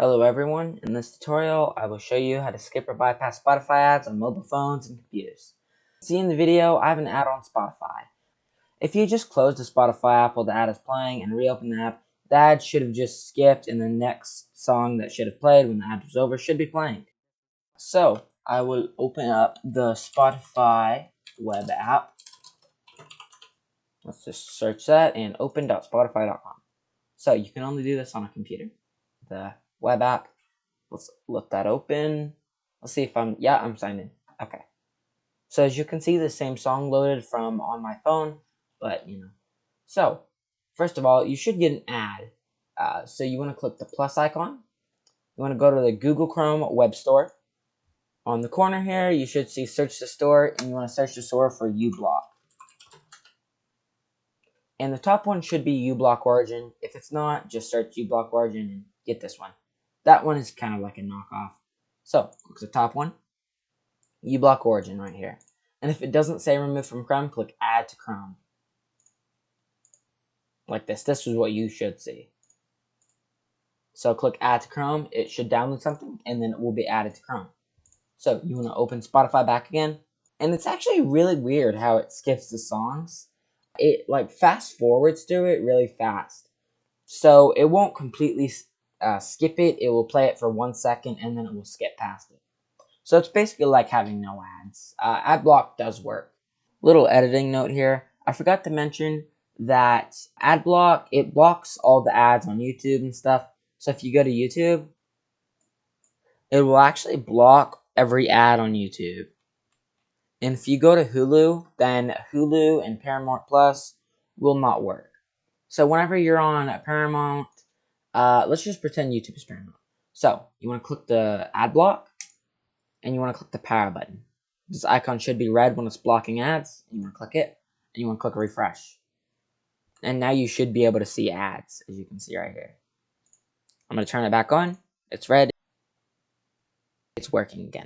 Hello everyone, in this tutorial I will show you how to skip or bypass Spotify ads on mobile phones and computers. See in the video, I have an ad on Spotify. If you just close the Spotify app while the ad is playing and reopen the app, the ad should have just skipped and the next song that should have played when the ad was over should be playing. So, I will open up the Spotify web app. Let's just search that and open.spotify.com. So, you can only do this on a computer. The web app. Let's let that open. Let's see if I'm signed in. Okay. So as you can see, the same song loaded from on my phone, but So, first of all, you should get an ad. So you want to click the plus icon. You want to go to the Google Chrome web store. On the corner here, you should see search the store, and you want to search the store for uBlock. And the top one should be uBlock Origin. If it's not, just search uBlock Origin and get this one. That one is kind of like a knockoff. So, click the top one, uBlock Origin right here. And if it doesn't say remove from Chrome, click add to Chrome. Like this. This is what you should see. So click add to Chrome, it should download something, and then it will be added to Chrome. So you want to open Spotify back again. And it's actually really weird how it skips the songs. It like fast forwards through it really fast. So it won't completely skip it. It will play it for 1 second and then it will skip past it. So it's basically like having no ads. Adblock does work. Little editing note here. I forgot to mention that Adblock, it blocks all the ads on YouTube and stuff. So if you go to YouTube, it will actually block every ad on YouTube. And if you go to Hulu, then Hulu and Paramount Plus will not work. So whenever you're on Paramount, let's just pretend YouTube is Paramount. So you want to click the ad block, and you want to click the power button. This icon should be red when it's blocking ads. You want to click it, and you want to click refresh. And now you should be able to see ads, as you can see right here. I'm going to turn it back on. It's red. It's working again.